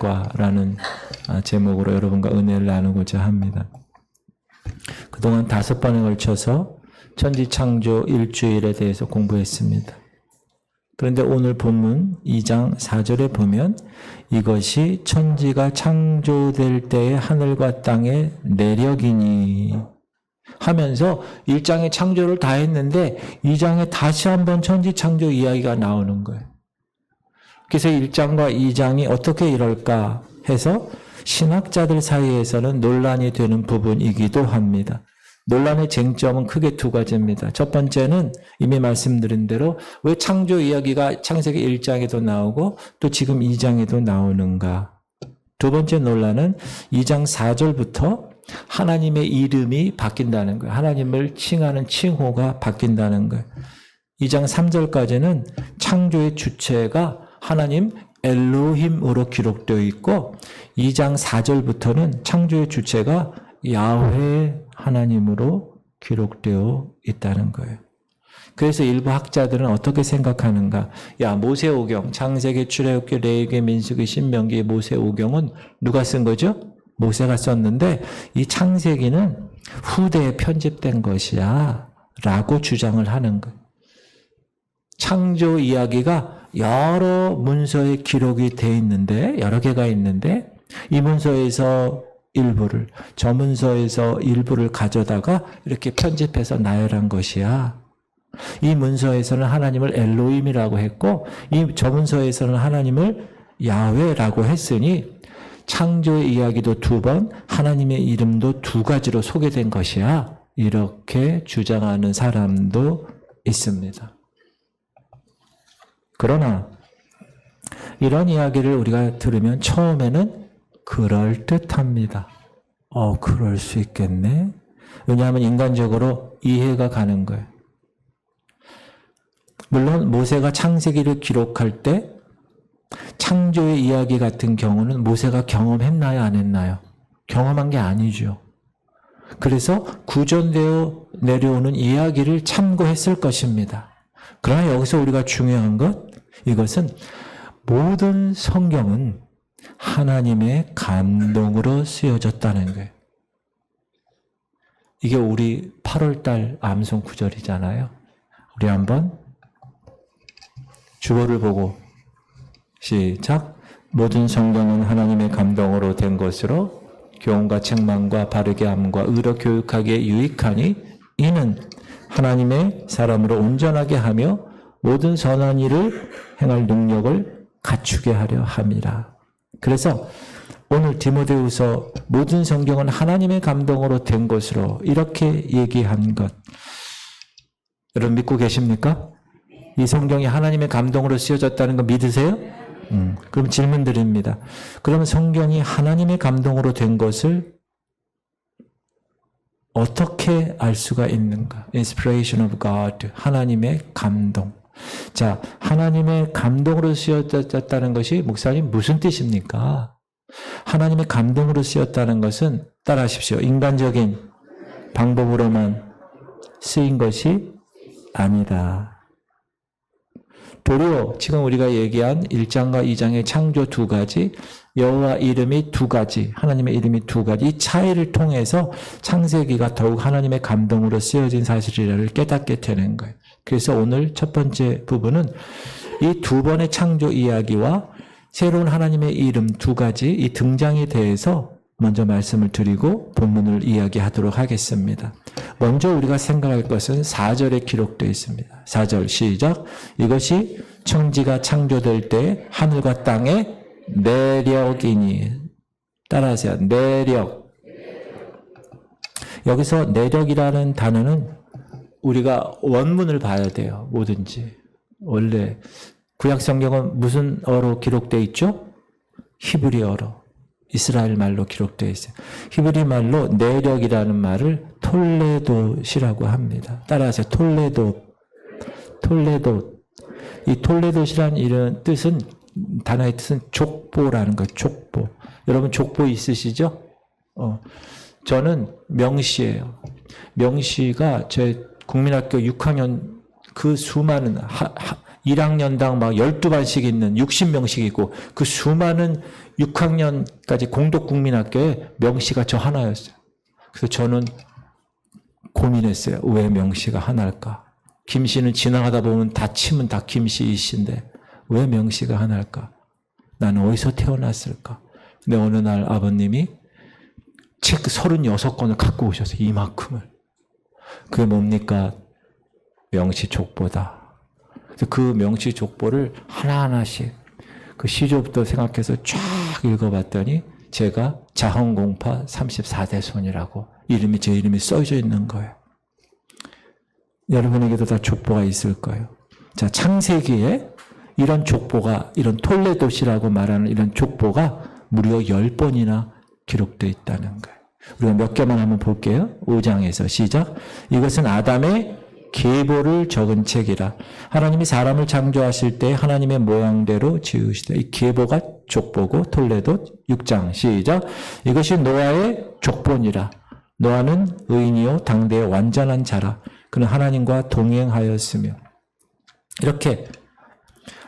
효과라는 제목으로 여러분과 은혜를 나누고자 합니다. 그동안 5번에 걸쳐서 천지창조 일주일에 대해서 공부했습니다. 그런데 오늘 본문 2장 4절에 보면 이것이 천지가 창조될 때의 하늘과 땅의 내력이니 하면서 1장의 창조를 다 했는데 2장에 다시 한번 천지창조 이야기가 나오는 거예요. 그래서 1장과 2장이 어떻게 이럴까 해서 신학자들 사이에서는 논란이 되는 부분이기도 합니다. 논란의 쟁점은 크게 2가지입니다. 첫 번째는 이미 말씀드린 대로 왜 창조 이야기가 창세기 1장에도 나오고 또 지금 2장에도 나오는가. 두 번째 논란은 2장 4절부터 하나님의 이름이 바뀐다는 거예요. 하나님을 칭하는 칭호가 바뀐다는 거예요. 2장 3절까지는 창조의 주체가 하나님 엘로힘으로 기록되어 있고 2장 4절부터는 창조의 주체가 야훼 하나님으로 기록되어 있다는 거예요. 그래서 일부 학자들은 어떻게 생각하는가? 야, 모세오경, 창세기, 출애굽기, 레위기, 민수기, 신명기, 모세오경은 누가 쓴 거죠? 모세가 썼는데 이 창세기는 후대에 편집된 것이야 라고 주장을 하는 거예요. 창조 이야기가 여러 문서에 기록이 돼 있는데 여러 개가 있는데 이 문서에서 일부를 저 문서에서 일부를 가져다가 이렇게 편집해서 나열한 것이야. 이 문서에서는 하나님을 엘로힘이라고 했고 저 문서에서는 하나님을 야훼라고 했으니 창조의 이야기도 2번, 하나님의 이름도 2가지로 소개된 것이야. 이렇게 주장하는 사람도 있습니다. 그러나 이런 이야기를 우리가 들으면 처음에는 그럴듯합니다. 그럴 수 있겠네. 왜냐하면 인간적으로 이해가 가는 거예요. 물론 모세가 창세기를 기록할 때 창조의 이야기 같은 경우는 모세가 경험했나요? 안 했나요? 경험한 게 아니죠. 그래서 구전되어 내려오는 이야기를 참고했을 것입니다. 그러나 여기서 우리가 중요한 것, 이것은 모든 성경은 하나님의 감동으로 쓰여졌다는 거예요. 이게 우리 8월달 암송 구절이잖아요. 우리 한번 주보를 보고 시작. 모든 성경은 하나님의 감동으로 된 것으로 교훈과 책망과 바르게 함과 의로 교육하기에 유익하니 이는 하나님의 사람으로 온전하게 하며 모든 선한 일을 행할 능력을 갖추게 하려 함이라. 그래서 오늘 디모데후서 모든 성경은 하나님의 감동으로 된 것으로 이렇게 얘기한 것. 여러분 믿고 계십니까? 이 성경이 하나님의 감동으로 쓰여졌다는 거 믿으세요? 그럼 질문 드립니다. 그러면 성경이 하나님의 감동으로 된 것을 어떻게 알 수가 있는가? Inspiration of God, 하나님의 감동. 자, 하나님의 감동으로 쓰여졌다는 것이 목사님 무슨 뜻입니까? 하나님의 감동으로 쓰였다는 것은 따라하십시오. 인간적인 방법으로만 쓰인 것이 아니다. 도리어 지금 우리가 얘기한 1장과 2장의 창조 2가지, 여호와 이름이 2가지, 하나님의 이름이 2가지, 이 차이를 통해서 창세기가 더욱 하나님의 감동으로 쓰여진 사실이라를 깨닫게 되는 거예요. 그래서 오늘 첫 번째 부분은 이 2번의 창조 이야기와 새로운 하나님의 이름 2가지, 이 등장에 대해서 먼저 말씀을 드리고 본문을 이야기하도록 하겠습니다. 먼저 우리가 생각할 것은 4절에 기록되어 있습니다. 4절 시작. 이것이 천지가 창조될 때 하늘과 땅의 내력이니. 따라하세요. 내력. 여기서 내력이라는 단어는 우리가 원문을 봐야 돼요. 뭐든지. 원래 구약 성경은 무슨 어로 기록되어 있죠? 히브리어로. 이스라엘 말로 기록되어 있어요. 히브리 말로 내력이라는 말을 톨레돗이라고 합니다. 따라하세요. 톨레돗. 이 톨레돗이라는 이런 뜻은, 단어의 뜻은 족보라는 거예요. 족보. 여러분 족보 있으시죠? 저는 명시예요. 명시가 제 국민학교 6학년 그 수많은 1학년당 막 12반씩 있는 60명씩 있고 그 수많은 6학년까지 공덕국민학교에 명시가 저 하나였어요. 그래서 저는 고민했어요. 왜 명시가 하나일까? 김씨는 지나가다 보면 다 치면 다 김씨 이씨인데 왜 명시가 하나일까? 나는 어디서 태어났을까? 근데 어느 날 아버님이 책 36권을 갖고 오셨어요. 이만큼을. 그게 뭡니까? 명시 족보다. 그래서 그 명시 족보를 하나하나씩 그 시조부터 생각해서 쫙 읽어봤더니 제가 자헌공파 34대 손이라고 제 이름이 써져 있는 거예요. 여러분에게도 다 족보가 있을 거예요. 자, 창세기에 이런 족보가, 이런 톨레도시라고 말하는 이런 족보가 무려 10번이나 기록되어 있다는 거예요. 우리가 몇 개만 한번 볼게요. 5장에서 시작. 이것은 아담의 계보를 적은 책이라. 하나님이 사람을 창조하실 때 하나님의 모양대로 지으시되. 이 계보가 족보고 톨레도 6장 시작. 이것이 노아의 족보니라. 노아는 의인이요 당대의 완전한 자라. 그는 하나님과 동행하였으며. 이렇게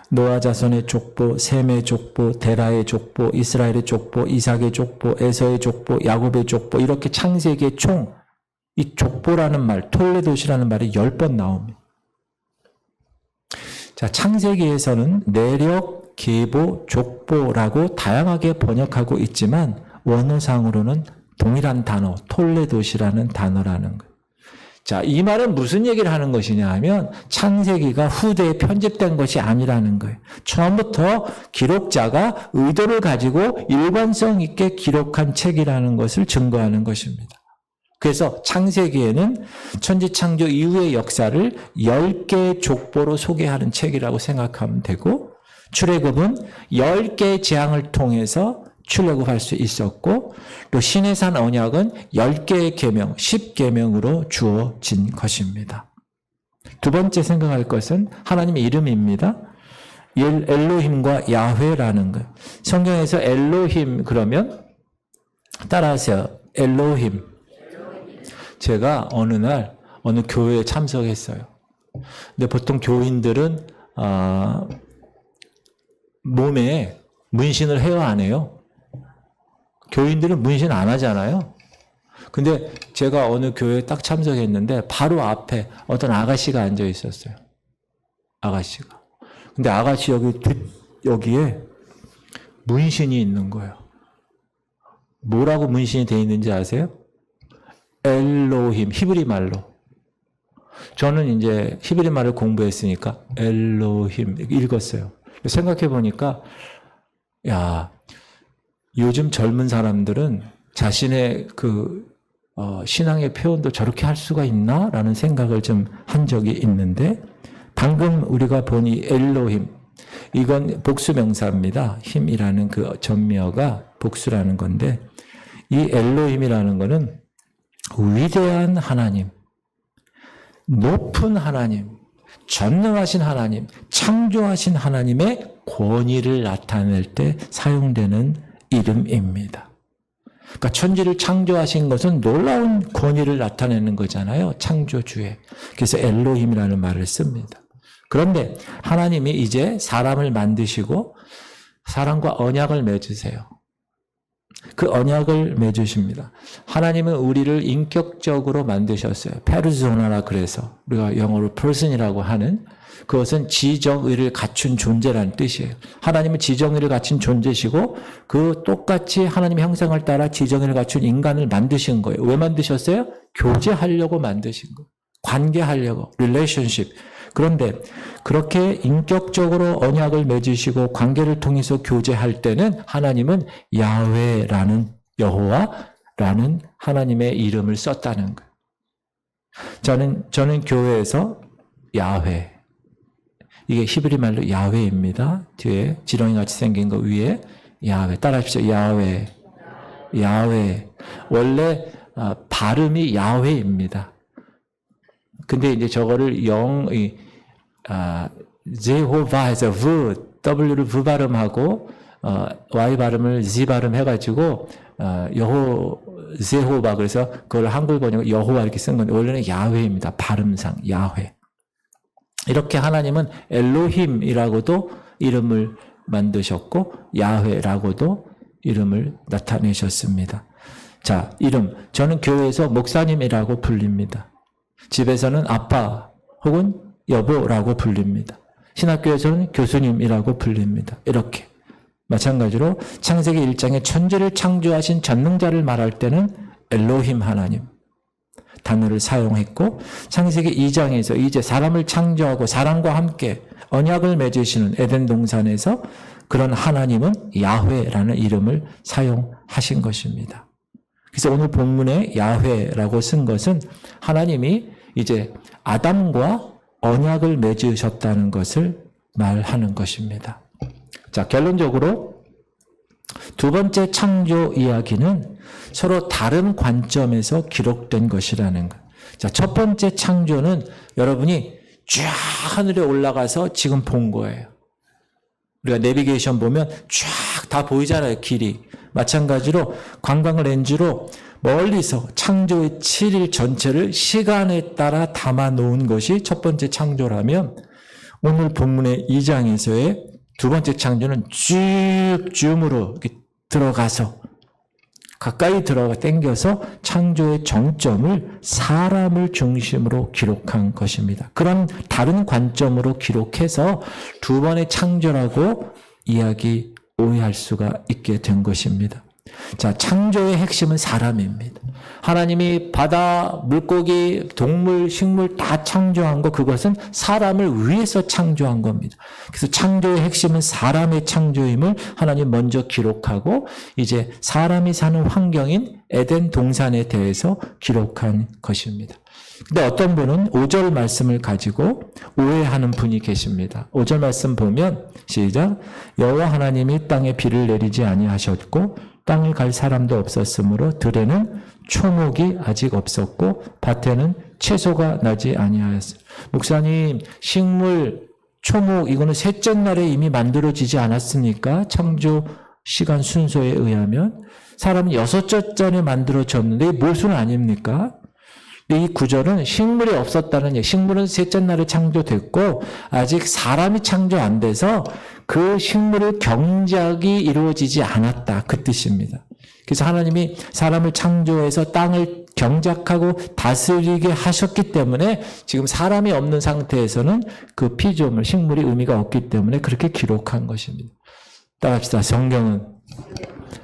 노아 자손의 족보, 셈의 족보, 데라의 족보, 이스라엘의 족보, 이삭의 족보, 에서의 족보, 야곱의 족보, 이렇게 창세기의 총 이 족보라는 말, 톨레도시라는 말이 10번 나옵니다. 자, 창세기에서는 내력, 계보, 족보라고 다양하게 번역하고 있지만 원어상으로는 동일한 단어, 톨레도시라는 단어라는 거예요. 자, 이 말은 무슨 얘기를 하는 것이냐 하면 창세기가 후대에 편집된 것이 아니라는 거예요. 처음부터 기록자가 의도를 가지고 일관성 있게 기록한 책이라는 것을 증거하는 것입니다. 그래서 창세기에는 천지창조 이후의 역사를 10개의 족보로 소개하는 책이라고 생각하면 되고 출애굽은 10개의 재앙을 통해서 출애굽할 수 있었고 또 시내산 언약은 10개의 계명, 10계명으로 주어진 것입니다. 두 번째 생각할 것은 하나님의 이름입니다. 엘로힘과 야훼라는 것. 성경에서 엘로힘 그러면 따라하세요. 엘로힘. 제가 어느 날 어느 교회에 참석했어요. 근데 보통 교인들은 몸에 문신을 해요, 안 해요? 교인들은 문신 안 하잖아요. 근데 제가 어느 교회에 딱 참석했는데 바로 앞에 어떤 아가씨가 앉아 있었어요. 아가씨가. 근데 아가씨 여기에 문신이 있는 거예요. 뭐라고 문신이 되어 있는지 아세요? 엘로힘, 히브리 말로. 저는 이제 히브리 말을 공부했으니까 엘로힘 읽었어요. 생각해 보니까 야, 요즘 젊은 사람들은 자신의 신앙의 표현도 저렇게 할 수가 있나? 라는 생각을 좀 한 적이 있는데 방금 우리가 본 이 엘로힘 이건 복수명사입니다. 힘이라는 그 전미어가 복수라는 건데 이 엘로힘이라는 거는 위대한 하나님, 높은 하나님, 전능하신 하나님, 창조하신 하나님의 권위를 나타낼 때 사용되는 이름입니다. 그러니까 천지를 창조하신 것은 놀라운 권위를 나타내는 거잖아요. 창조주에. 그래서 엘로힘이라는 말을 씁니다. 그런데 하나님이 이제 사람을 만드시고 사람과 언약을 맺으세요. 그 언약을 맺으십니다. 하나님은 우리를 인격적으로 만드셨어요. 페르소나라 그래서 우리가 영어로 person이라고 하는 그것은 지정의를 갖춘 존재라는 뜻이에요. 하나님은 지정의를 갖춘 존재시고 그 똑같이 하나님의 형상을 따라 지정의를 갖춘 인간을 만드신 거예요. 왜 만드셨어요? 교제하려고 만드신 거예요. 관계하려고, relationship. 그런데 그렇게 인격적으로 언약을 맺으시고 관계를 통해서 교제할 때는 하나님은 야훼라는 여호와라는 하나님의 이름을 썼다는 거예요. 저는 교회에서 야훼 이게 히브리 말로 야훼입니다. 뒤에 지렁이 같이 생긴 거 위에 야훼 따라하십시오. 야훼 야훼 원래 발음이 야훼입니다. 근데 이제 저거를 제호바에서 W를 V 발음하고 Y 발음을 Z 발음 해가지고 제호바 그래서 그걸 한글 번역을 여호와 이렇게 쓴 건데 원래는 야훼입니다. 발음상 야훼. 이렇게 하나님은 엘로힘이라고도 이름을 만드셨고 야훼라고도 이름을 나타내셨습니다. 자, 이름. 저는 교회에서 목사님이라고 불립니다. 집에서는 아빠 혹은 여보라고 불립니다. 신학교에서는 교수님이라고 불립니다. 이렇게. 마찬가지로 창세기 1장에 천지를 창조하신 전능자를 말할 때는 엘로힘 하나님 단어를 사용했고, 창세기 2장에서 이제 사람을 창조하고 사람과 함께 언약을 맺으시는 에덴 동산에서 그런 하나님은 야훼라는 이름을 사용하신 것입니다. 그래서 오늘 본문에 야훼라고 쓴 것은 하나님이 이제 아담과 언약을 맺으셨다는 것을 말하는 것입니다. 자, 결론적으로 두 번째 창조 이야기는 서로 다른 관점에서 기록된 것이라는 것. 자, 첫 번째 창조는 여러분이 쫙 하늘에 올라가서 지금 본 거예요. 우리가 내비게이션 보면 쫙 다 보이잖아요, 길이. 마찬가지로 관광 렌즈로 멀리서 창조의 7일 전체를 시간에 따라 담아 놓은 것이 첫 번째 창조라면, 오늘 본문의 2장에서의 두 번째 창조는 쭉 줌으로 들어가서 가까이 들어가 당겨서 창조의 정점을 사람을 중심으로 기록한 것입니다. 그런 다른 관점으로 기록해서 두 번의 창조라고 이야기 오해할 수가 있게 된 것입니다. 자, 창조의 핵심은 사람입니다. 하나님이 바다, 물고기, 동물, 식물 다 창조한 거, 그것은 사람을 위해서 창조한 겁니다. 그래서 창조의 핵심은 사람의 창조임을 하나님 먼저 기록하고 이제 사람이 사는 환경인 에덴 동산에 대해서 기록한 것입니다. 근데 어떤 분은 5절 말씀을 가지고 오해하는 분이 계십니다. 5절 말씀 보면 시작. 여호와 하나님이 땅에 비를 내리지 아니하셨고 땅을 갈 사람도 없었으므로 들에는 초목이 아직 없었고 밭에는 채소가 나지 아니하였어요. 목사님, 식물, 초목 이거는 셋째 날에 이미 만들어지지 않았습니까? 창조 시간 순서에 의하면 사람은 여섯째 전에 만들어졌는데 몰수는 아닙니까? 이 구절은 식물이 없었다는 얘기. 식물은 셋째 날에 창조됐고 아직 사람이 창조 안 돼서 그 식물의 경작이 이루어지지 않았다. 그 뜻입니다. 그래서 하나님이 사람을 창조해서 땅을 경작하고 다스리게 하셨기 때문에 지금 사람이 없는 상태에서는 그 피조물, 식물이 의미가 없기 때문에 그렇게 기록한 것입니다. 따라합시다. 성경은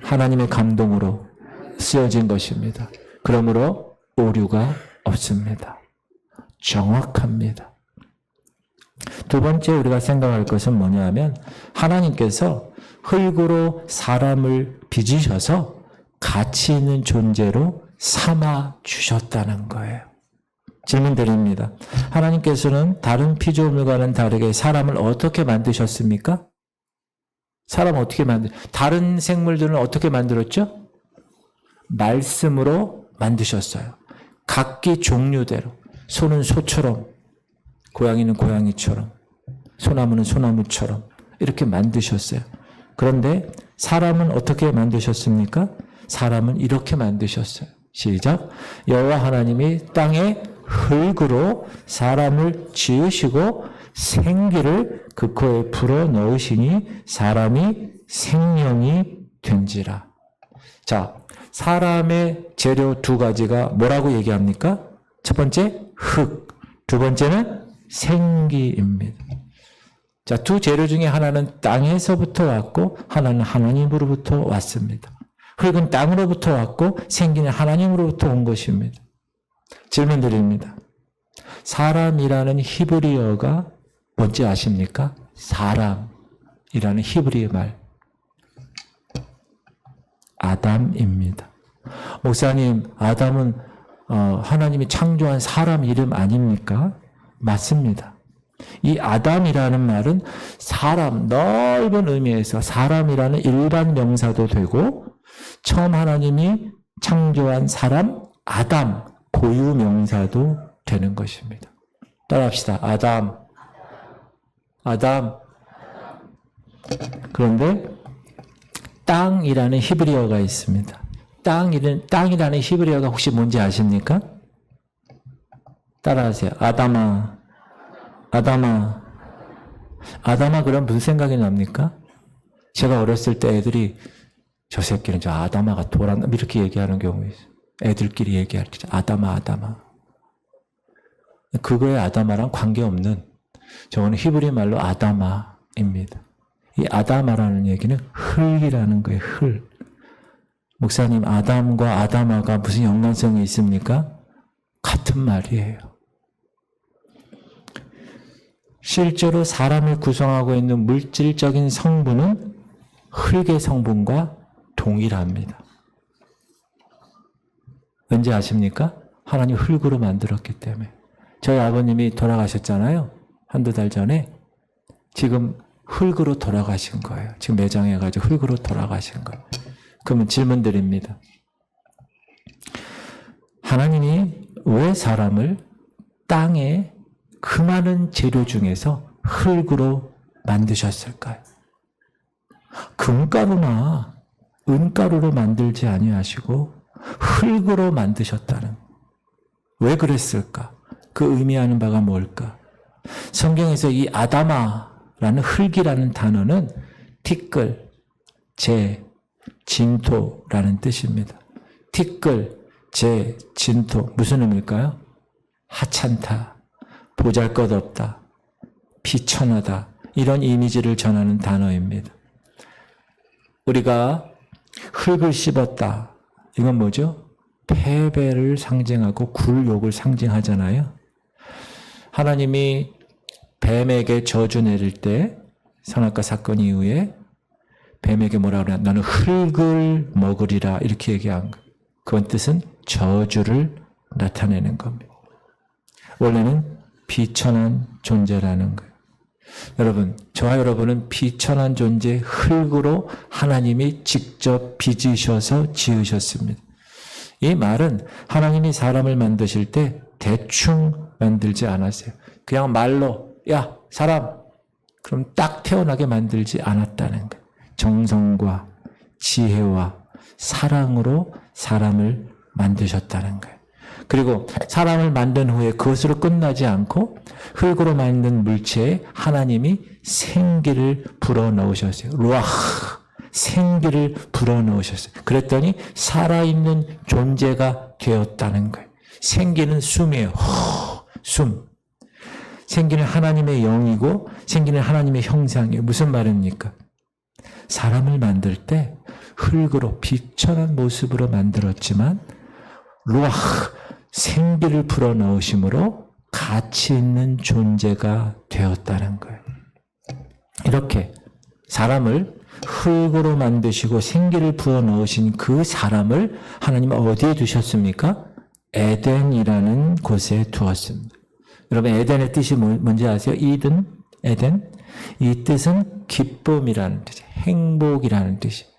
하나님의 감동으로 쓰여진 것입니다. 그러므로 오류가 없습니다. 정확합니다. 두 번째 우리가 생각할 것은 뭐냐면 하나님께서 흙으로 사람을 빚으셔서 가치 있는 존재로 삼아 주셨다는 거예요. 질문 드립니다. 하나님께서는 다른 피조물과는 다르게 사람을 어떻게 만드셨습니까? 다른 생물들은 어떻게 만들었죠? 말씀으로 만드셨어요. 각기 종류대로. 소는 소처럼, 고양이는 고양이처럼, 소나무는 소나무처럼 이렇게 만드셨어요. 그런데 사람은 어떻게 만드셨습니까? 사람은 이렇게 만드셨어요. 시작. 여호와 하나님이 땅에 흙으로 사람을 지으시고 생기를 그 코에 불어 넣으시니 사람이 생명이 된지라. 자, 사람의 재료 두 가지가 뭐라고 얘기합니까? 첫 번째 흙, 두 번째는 생기입니다. 자, 두 재료 중에 하나는 땅에서부터 왔고 하나는 하나님으로부터 왔습니다. 흙은 땅으로부터 왔고 생기는 하나님으로부터 온 것입니다. 질문 드립니다. 사람이라는 히브리어가 뭔지 아십니까? 사람이라는 히브리어 말. 아담입니다. 목사님, 아담은 하나님이 창조한 사람 이름 아닙니까? 맞습니다. 이 아담이라는 말은 사람, 넓은 의미에서 사람이라는 일반 명사도 되고 처음 하나님이 창조한 사람, 아담, 고유 명사도 되는 것입니다. 따라합시다. 아담. 그런데 땅이라는 히브리어가 있습니다. 땅이라는 히브리어가 혹시 뭔지 아십니까? 따라하세요. 아담아. 아담아. 아담아 그럼 무슨 생각이 납니까? 제가 어렸을 때 애들이 저 새끼는 저 아담아가 돌았나 이렇게 얘기하는 경우 있어요. 애들끼리 얘기할 때 아담아 아담아. 그거에 아담아랑 관계없는 저거는 히브리 말로 아담아입니다. 이 아담아라는 얘기는 흙이라는 거예요. 흙. 목사님 아담과 아담아가 무슨 연관성이 있습니까? 같은 말이에요. 실제로 사람을 구성하고 있는 물질적인 성분은 흙의 성분과 동일합니다. 왠지 아십니까? 하나님 흙으로 만들었기 때문에. 저희 아버님이 돌아가셨잖아요. 한두 달 전에. 지금 흙으로 돌아가신 거예요. 지금 매장해가지고 흙으로 돌아가신 거예요. 그러면 질문 드립니다. 하나님이 왜 사람을 땅에 그 많은 재료 중에서 흙으로 만드셨을까요? 금가루나 은가루로 만들지 아니하시고 흙으로 만드셨다는. 왜 그랬을까? 그 의미하는 바가 뭘까? 성경에서 이 아담아라는 흙이라는 단어는 티끌, 재, 진토라는 뜻입니다. 티끌, 재, 진토 무슨 의미일까요? 하찮다, 보잘것없다, 비천하다 이런 이미지를 전하는 단어입니다. 우리가 흙을 씹었다. 이건 뭐죠? 패배를 상징하고 굴욕을 상징하잖아요. 하나님이 뱀에게 저주 내릴 때 선악과 사건 이후에 뱀에게 뭐라 그러냐? 너는 흙을 먹으리라 이렇게 얘기한 거예요. 그건 뜻은 저주를 나타내는 겁니다. 원래는 비천한 존재라는 거예요. 여러분, 저와 여러분은 비천한 존재 흙으로 하나님이 직접 빚으셔서 지으셨습니다. 이 말은 하나님이 사람을 만드실 때 대충 만들지 않았어요. 그냥 말로 야 사람 그럼 딱 태어나게 만들지 않았다는 거예요. 정성과 지혜와 사랑으로 사람을 만드셨다는 거예요. 그리고 사람을 만든 후에 그것으로 끝나지 않고 흙으로 만든 물체에 하나님이 생기를 불어넣으셨어요. 루아흐, 생기를 불어넣으셨어요. 그랬더니 살아있는 존재가 되었다는 거예요. 생기는 숨이에요. 숨. 생기는 하나님의 영이고 생기는 하나님의 형상이에요. 무슨 말입니까? 사람을 만들 때 흙으로 비천한 모습으로 만들었지만 루아흐, 생기를 불어넣으심으로 가치 있는 존재가 되었다는 거예요. 이렇게 사람을 흙으로 만드시고 생기를 불어넣으신 그 사람을 하나님은 어디에 두셨습니까? 에덴이라는 곳에 두었습니다. 여러분 에덴의 뜻이 뭔지 아세요? 이든, 에덴. 이 뜻은 기쁨이라는 뜻이에요. 행복이라는 뜻이에요.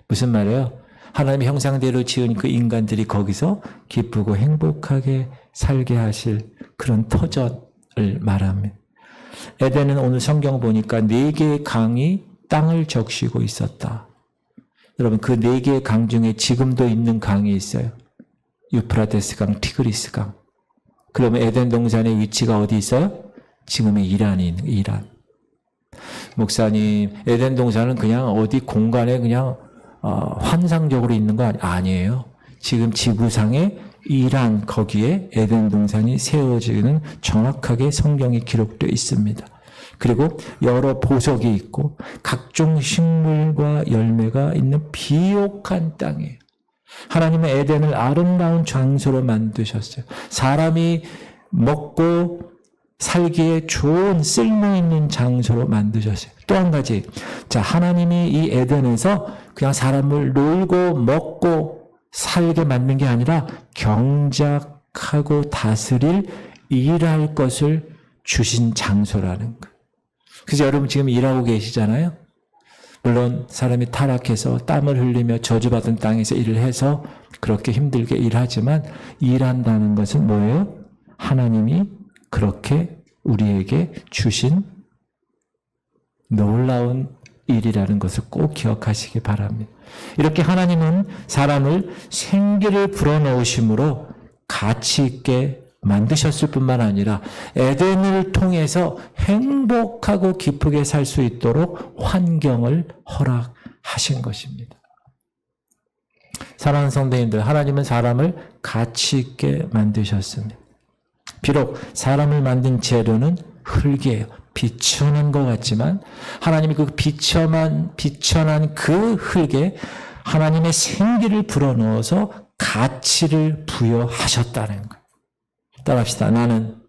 무슨 말이에요? 하나님의 형상대로 지은 그 인간들이 거기서 기쁘고 행복하게 살게 하실 그런 터전을 말합니다. 에덴은 오늘 성경 보니까 4개의 강이 땅을 적시고 있었다. 여러분 그 4개의 강 중에 지금도 있는 강이 있어요. 유프라테스 강, 티그리스 강. 그러면 에덴 동산의 위치가 어디 있어요? 지금의 이란이 있는 이란. 목사님, 에덴 동산은 그냥 어디 공간에 그냥 환상적으로 있는 거 아니에요. 지금 지구상에 이란 거기에 에덴 동산이 세워지는 정확하게 성경이 기록되어 있습니다. 그리고 여러 보석이 있고 각종 식물과 열매가 있는 비옥한 땅이에요. 하나님은 에덴을 아름다운 장소로 만드셨어요. 사람이 먹고 살기에 좋은 쓸모있는 장소로 만드셨어요. 또 한 가지, 자 하나님이 이 에덴에서 그냥 사람을 놀고 먹고 살게 만든 게 아니라 경작하고 다스릴 일할 것을 주신 장소라는 거예요. 그래서 여러분 지금 일하고 계시잖아요. 물론 사람이 타락해서 땀을 흘리며 저주받은 땅에서 일을 해서 그렇게 힘들게 일하지만 일한다는 것은 뭐예요? 하나님이 그렇게 우리에게 주신 놀라운 일이라는 것을 꼭 기억하시기 바랍니다. 이렇게 하나님은 사람을 생기를 불어넣으심으로 가치 있게 만드셨을 뿐만 아니라 에덴을 통해서 행복하고 기쁘게 살 수 있도록 환경을 허락하신 것입니다. 사랑하는 성도님들, 하나님은 사람을 가치 있게 만드셨습니다. 비록 사람을 만든 재료는 흙이에요. 비천한 것 같지만 하나님이 그 비천한 그 흙에 하나님의 생기를 불어넣어서 가치를 부여하셨다는 거예요. 따라합시다. 나는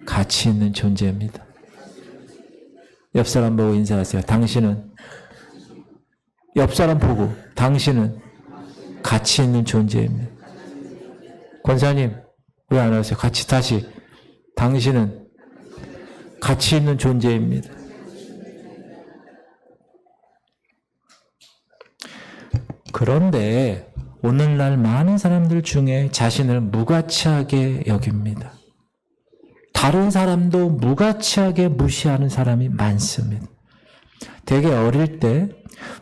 가치 있는 존재입니다. 옆 사람 보고 인사하세요. 당신은, 옆 사람 보고 당신은 가치 있는 존재입니다. 권사님, 왜 안 하세요? 다시. 당신은 가치 있는 존재입니다. 그런데 오늘날 많은 사람들 중에 자신을 무가치하게 여깁니다. 다른 사람도 무가치하게 무시하는 사람이 많습니다. 되게 어릴 때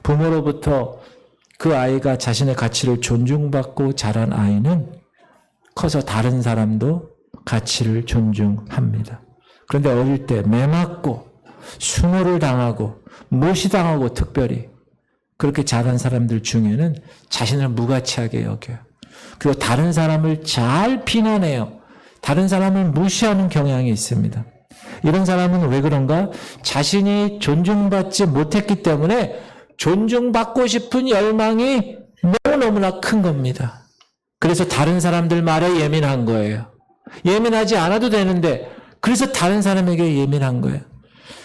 부모로부터 그 아이가 자신의 가치를 존중받고 자란 아이는 커서 다른 사람도 가치를 존중합니다. 그런데 어릴 때 매맞고 수모를 당하고 무시당하고 특별히 그렇게 자란 사람들 중에는 자신을 무가치하게 여겨요. 그리고 다른 사람을 잘 비난해요. 다른 사람을 무시하는 경향이 있습니다. 이런 사람은 왜 그런가? 자신이 존중받지 못했기 때문에 존중받고 싶은 열망이 너무너무나 큰 겁니다. 그래서 다른 사람들 말에 예민한 거예요. 예민하지 않아도 되는데 그래서 다른 사람에게 예민한 거예요.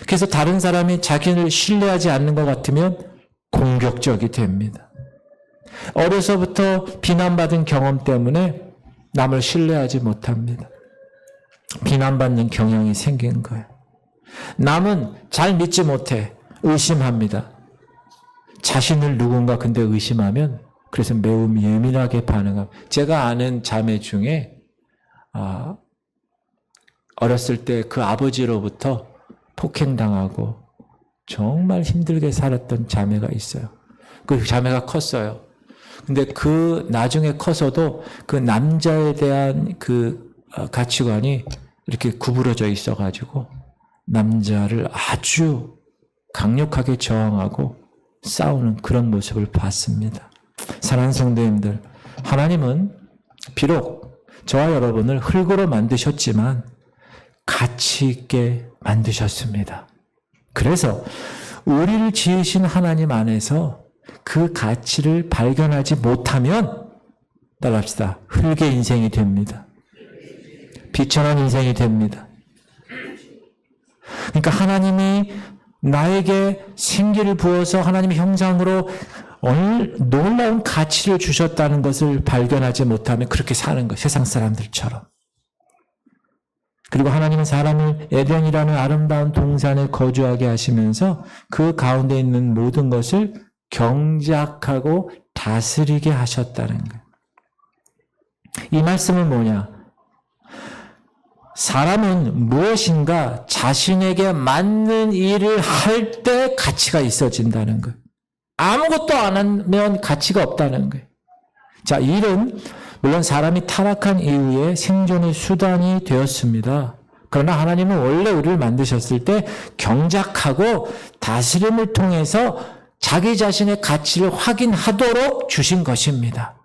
그래서 다른 사람이 자기를 신뢰하지 않는 것 같으면 공격적이 됩니다. 어려서부터 비난받은 경험 때문에 남을 신뢰하지 못합니다. 비난받는 경향이 생긴 거예요. 남은 잘 믿지 못해 의심합니다. 자신을 누군가 근데 의심하면 그래서 매우 예민하게 반응합니다. 제가 아는 자매 중에 어렸을 때 그 아버지로부터 폭행당하고 정말 힘들게 살았던 자매가 있어요. 그 자매가 컸어요. 근데 그 나중에 커서도 그 남자에 대한 그 가치관이 이렇게 구부러져 있어가지고 남자를 아주 강력하게 저항하고 싸우는 그런 모습을 봤습니다. 사랑하는 성도님들, 하나님은 비록 저와 여러분을 흙으로 만드셨지만 가치 있게 만드셨습니다. 그래서 우리를 지으신 하나님 안에서 그 가치를 발견하지 못하면 따라합시다. 흙의 인생이 됩니다. 비천한 인생이 됩니다. 그러니까 하나님이 나에게 생기를 부어서 하나님의 형상으로 놀라운 가치를 주셨다는 것을 발견하지 못하면 그렇게 사는 거예요. 세상 사람들처럼. 그리고 하나님은 사람을 에덴이라는 아름다운 동산에 거주하게 하시면서 그 가운데 있는 모든 것을 경작하고 다스리게 하셨다는 거예요. 이 말씀은 뭐냐? 사람은 무엇인가 자신에게 맞는 일을 할 때 가치가 있어진다는 거예요. 아무것도 안 하면 가치가 없다는 거예요. 자, 일은 물론 사람이 타락한 이후에 생존의 수단이 되었습니다. 그러나 하나님은 원래 우리를 만드셨을 때 경작하고 다스림을 통해서 자기 자신의 가치를 확인하도록 주신 것입니다.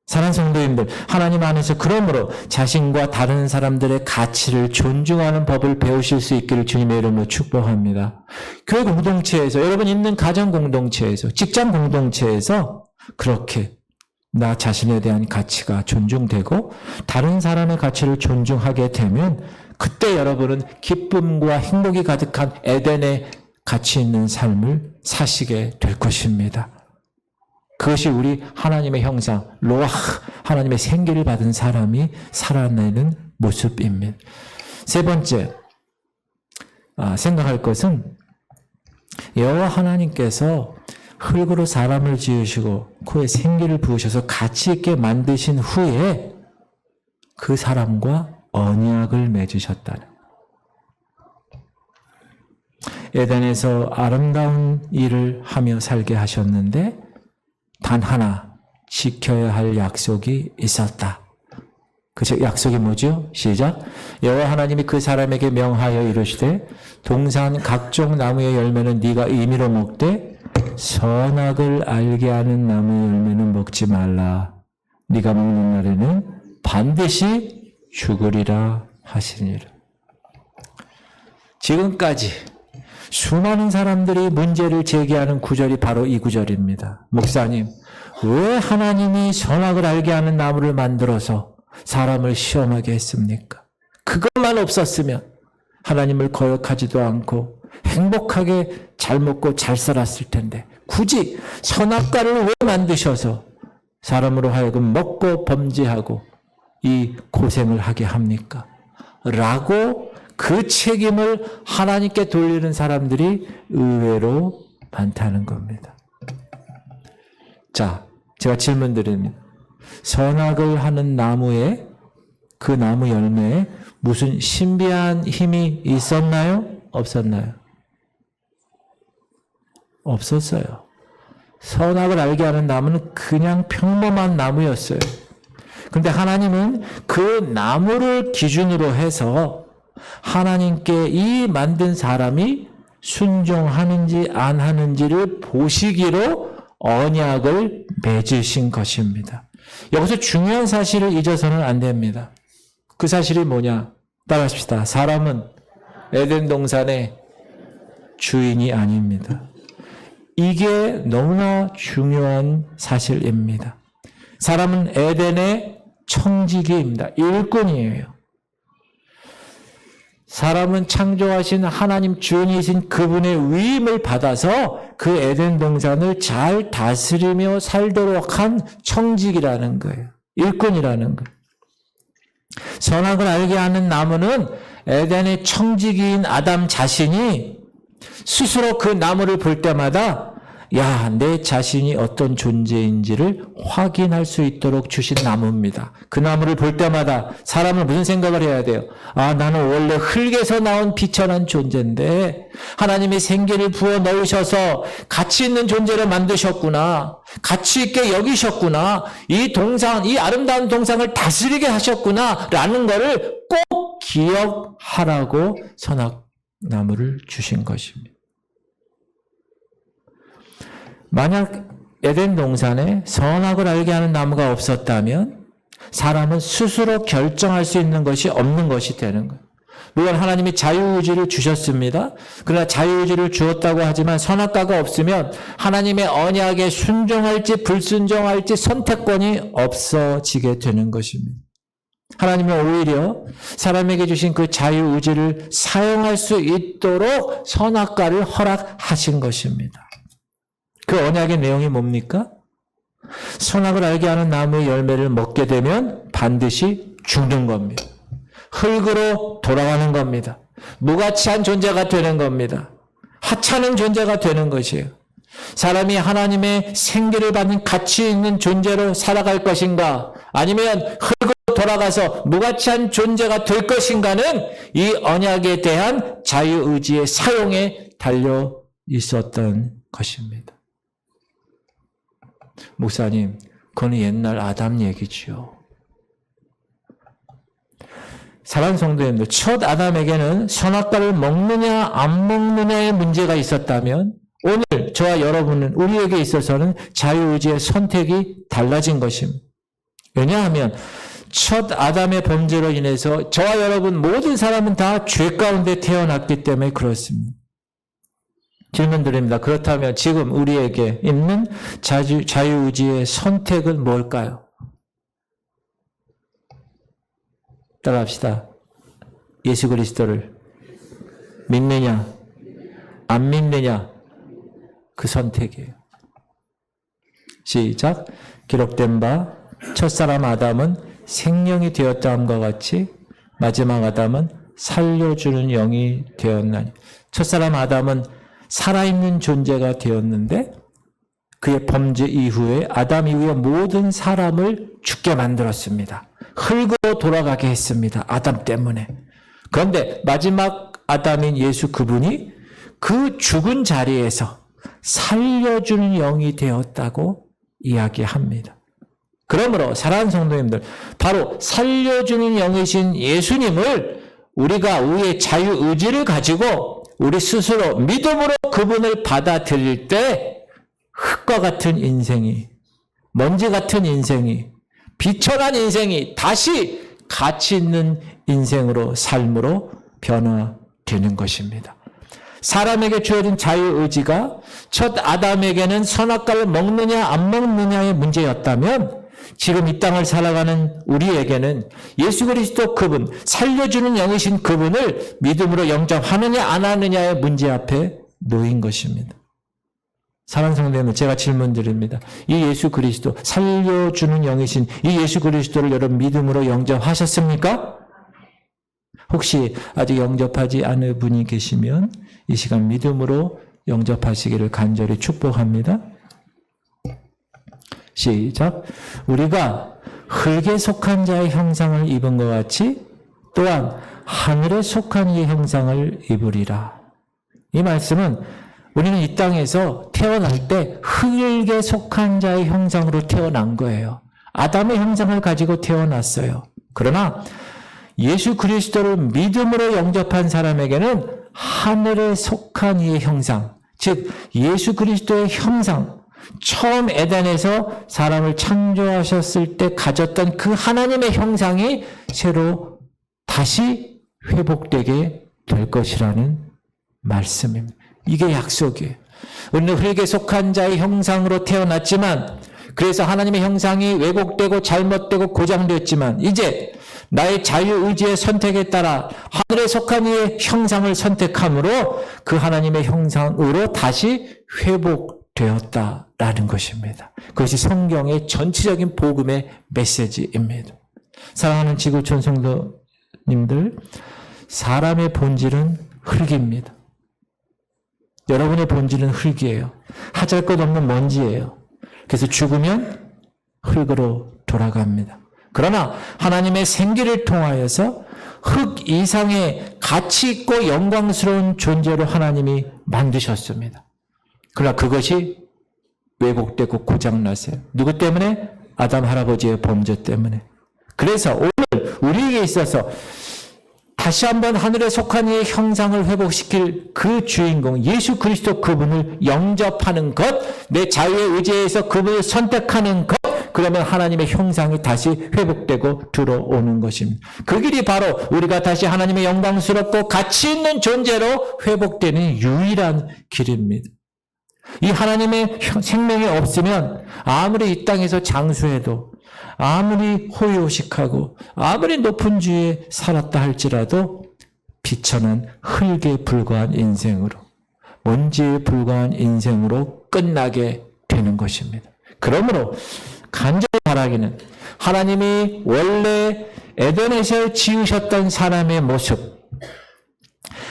사랑하는 성도님들, 하나님 안에서 그러므로 자신과 다른 사람들의 가치를 존중하는 법을 배우실 수 있기를 주님의 이름으로 축복합니다. 교회 공동체에서, 여러분 있는 가정 공동체에서, 직장 공동체에서 그렇게 나 자신에 대한 가치가 존중되고 다른 사람의 가치를 존중하게 되면 그때 여러분은 기쁨과 행복이 가득한 에덴의 가치 있는 삶을 사시게 될 것입니다. 그것이 우리 하나님의 형상, 로아흐, 하나님의 생기를 받은 사람이 살아내는 모습입니다. 세 번째, 생각할 것은 여호와 하나님께서 흙으로 사람을 지으시고 코에 생기를 부으셔서 가치 있게 만드신 후에 그 사람과 언약을 맺으셨다는. 에덴에서 아름다운 일을 하며 살게 하셨는데 단 하나 지켜야 할 약속이 있었다. 그 약속이 뭐죠? 시작. 여호와 하나님이 그 사람에게 명하여 이르시되 동산 각종 나무의 열매는 네가 임의로 먹되 선악을 알게 하는 나무의 열매는 먹지 말라. 네가 먹는 날에는 반드시 죽으리라 하시니라. 지금까지 수많은 사람들이 문제를 제기하는 구절이 바로 이 구절입니다. 목사님, 왜 하나님이 선악을 알게 하는 나무를 만들어서 사람을 시험하게 했습니까? 그것만 없었으면 하나님을 거역하지도 않고 행복하게 잘 먹고 잘 살았을 텐데 굳이 선악과를 왜 만드셔서 사람으로 하여금 먹고 범죄하고 이 고생을 하게 합니까? 라고 그 책임을 하나님께 돌리는 사람들이 의외로 많다는 겁니다. 자, 제가 질문 드립니다. 선악을 하는 나무에, 그 나무 열매에 무슨 신비한 힘이 있었나요? 없었나요? 없었어요. 선악을 알게 하는 나무는 그냥 평범한 나무였어요. 그런데 하나님은 그 나무를 기준으로 해서 하나님께 이 만든 사람이 순종하는지 안 하는지를 보시기로 언약을 맺으신 것입니다. 여기서 중요한 사실을 잊어서는 안 됩니다. 그 사실이 뭐냐? 따라합시다. 사람은 에덴 동산의 주인이 아닙니다. 이게 너무나 중요한 사실입니다. 사람은 에덴의 청지기입니다. 일꾼이에요. 사람은 창조하신 하나님 주인이신 그분의 위임을 받아서 그 에덴 동산을 잘 다스리며 살도록 한 청지기라는 거예요. 일꾼이라는 거예요. 선악을 알게 하는 나무는 에덴의 청지기인 아담 자신이 스스로 그 나무를 볼 때마다 야, 내 자신이 어떤 존재인지를 확인할 수 있도록 주신 나무입니다. 그 나무를 볼 때마다 사람은 무슨 생각을 해야 돼요? 아, 나는 원래 흙에서 나온 비천한 존재인데 하나님이 생기를 부어 넣으셔서 가치 있는 존재를 만드셨구나. 가치 있게 여기셨구나. 이 동상, 이 아름다운 동상을 다스리게 하셨구나. 라는 거를 꼭 기억하라고 선악나무를 주신 것입니다. 만약 에덴 동산에 선악을 알게 하는 나무가 없었다면 사람은 스스로 결정할 수 있는 것이 없는 것이 되는 거예요. 물론 하나님이 자유의지를 주셨습니다. 그러나 자유의지를 주었다고 하지만 선악과가 없으면 하나님의 언약에 순종할지 불순종할지 선택권이 없어지게 되는 것입니다. 하나님은 오히려 사람에게 주신 그 자유의지를 사용할 수 있도록 선악과를 허락하신 것입니다. 그 언약의 내용이 뭡니까? 선악을 알게 하는 나무의 열매를 먹게 되면 반드시 죽는 겁니다. 흙으로 돌아가는 겁니다. 무가치한 존재가 되는 겁니다. 하찮은 존재가 되는 것이에요. 사람이 하나님의 생기를 받는 가치 있는 존재로 살아갈 것인가? 아니면 흙으로 돌아가서 무가치한 존재가 될 것인가는 이 언약에 대한 자유의지의 사용에 달려 있었던 것입니다. 목사님, 그건 옛날 아담 얘기지요. 사랑하는 성도님들, 첫 아담에게는 선악과를 먹느냐 안 먹느냐의 문제가 있었다면 오늘 저와 여러분은, 우리에게 있어서는 자유의지의 선택이 달라진 것입니다. 왜냐하면 첫 아담의 범죄로 인해서 저와 여러분 모든 사람은 다 죄 가운데 태어났기 때문에 그렇습니다. 질문 드립니다. 그렇다면 지금 우리에게 있는 자유의지의 선택은 뭘까요? 따라합시다. 예수 그리스도를 믿느냐, 안 믿느냐, 그 선택이에요. 시작. 기록된 바 첫사람 아담은 생명이 되었다함과 같이 마지막 아담은 살려주는 영이 되었나니. 첫사람 아담은 살아있는 존재가 되었는데 그의 범죄 이후에 아담 이후에 모든 사람을 죽게 만들었습니다. 흙으로 돌아가게 했습니다. 아담 때문에. 그런데 마지막 아담인 예수 그분이 그 죽은 자리에서 살려주는 영이 되었다고 이야기합니다. 그러므로 사랑하는 성도님들, 바로 살려주는 영이신 예수님을 우리가 우리의 자유의지를 가지고 우리 스스로 믿음으로 그분을 받아들일 때 흙과 같은 인생이, 먼지 같은 인생이, 비천한 인생이 다시 가치 있는 인생으로, 삶으로 변화되는 것입니다. 사람에게 주어진 자유의지가 첫 아담에게는 선악과를 먹느냐 안 먹느냐의 문제였다면 지금 이 땅을 살아가는 우리에게는 예수 그리스도 그분, 살려주는 영이신 그분을 믿음으로 영접하느냐 안 하느냐의 문제 앞에 놓인 것입니다. 사랑하는 성도님들, 제가 질문 드립니다. 이 예수 그리스도, 살려주는 영이신 이 예수 그리스도를 여러분 믿음으로 영접하셨습니까? 혹시 아직 영접하지 않은 분이 계시면 이 시간 믿음으로 영접하시기를 간절히 축복합니다. 시작. 우리가 흙에 속한 자의 형상을 입은 것 같이 또한 하늘에 속한 이의 형상을 입으리라. 이 말씀은 우리는 이 땅에서 태어날 때 흙에 속한 자의 형상으로 태어난 거예요. 아담의 형상을 가지고 태어났어요. 그러나 예수 그리스도를 믿음으로 영접한 사람에게는 하늘에 속한 이의 형상, 즉 예수 그리스도의 형상, 처음 에덴에서 사람을 창조하셨을 때 가졌던 그 하나님의 형상이 새로 다시 회복되게 될 것이라는 말씀입니다. 이게 약속이에요. 우리는 흙에 속한 자의 형상으로 태어났지만, 그래서 하나님의 형상이 왜곡되고 잘못되고 고장되었지만 이제 나의 자유의지의 선택에 따라 하늘에 속한 이의 형상을 선택함으로 그 하나님의 형상으로 다시 회복되었다라는 것입니다. 그것이 성경의 전체적인 복음의 메시지입니다. 사랑하는 지구촌 성도님들, 사람의 본질은 흙입니다. 여러분의 본질은 흙이에요. 하잘것없는 먼지예요. 그래서 죽으면 흙으로 돌아갑니다. 그러나 하나님의 생기를 통하여서 흙 이상의 가치 있고 영광스러운 존재로 하나님이 만드셨습니다. 그러나 그것이 왜곡되고 고장났어요. 누구 때문에? 아담 할아버지의 범죄 때문에. 그래서 오늘 우리에게 있어서 다시 한번 하늘에 속한 이의 형상을 회복시킬 그 주인공 예수 그리스도 그분을 영접하는 것, 내 자유의 의지에서 그분을 선택하는 것, 그러면 하나님의 형상이 다시 회복되고 들어오는 것입니다. 그 길이 바로 우리가 다시 하나님의 영광스럽고 가치 있는 존재로 회복되는 유일한 길입니다. 이 하나님의 생명이 없으면 아무리 이 땅에서 장수해도, 아무리 호의호식하고 아무리 높은 주에 살았다 할지라도 비천한 흙에 불과한 인생으로, 먼지에 불과한 인생으로 끝나게 되는 것입니다. 그러므로 간절히 바라기는 하나님이 원래 에덴에서 지으셨던 사람의 모습,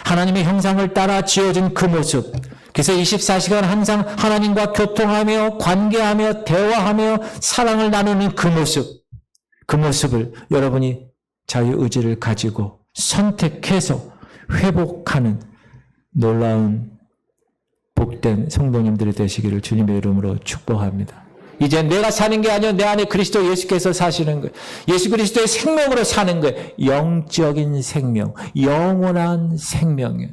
하나님의 형상을 따라 지어진 그 모습, 그래서 24시간 항상 하나님과 교통하며 관계하며 대화하며 사랑을 나누는 그 모습, 그 모습을 여러분이 자유의지를 가지고 선택해서 회복하는 놀라운 복된 성도님들이 되시기를 주님의 이름으로 축복합니다. 이제 내가 사는 게 아니라 내 안에 그리스도 예수께서 사시는 거예요. 예수 그리스도의 생명으로 사는 거예요. 영적인 생명, 영원한 생명이에요.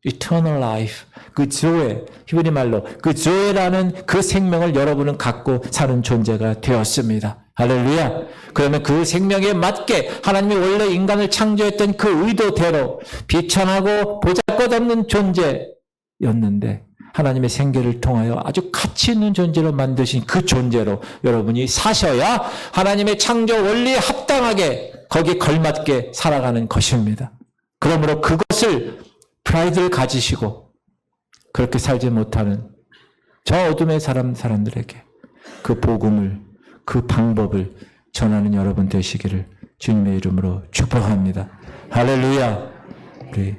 Eternal life. 그 조에, 히브리 말로 그 조에라는 그 생명을 여러분은 갖고 사는 존재가 되었습니다. 할렐루야. 그러면 그 생명에 맞게 하나님이 원래 인간을 창조했던 그 의도대로 비천하고 보잘것없는 존재였는데 하나님의 생계를 통하여 아주 가치 있는 존재로 만드신 그 존재로 여러분이 사셔야 하나님의 창조 원리에 합당하게 거기에 걸맞게 살아가는 것입니다. 그러므로 그것을 프라이드를 가지시고 그렇게 살지 못하는 저 어둠의 사람들에게 그 복음을, 그 방법을 전하는 여러분 되시기를 주님의 이름으로 축복합니다. 할렐루야. 우리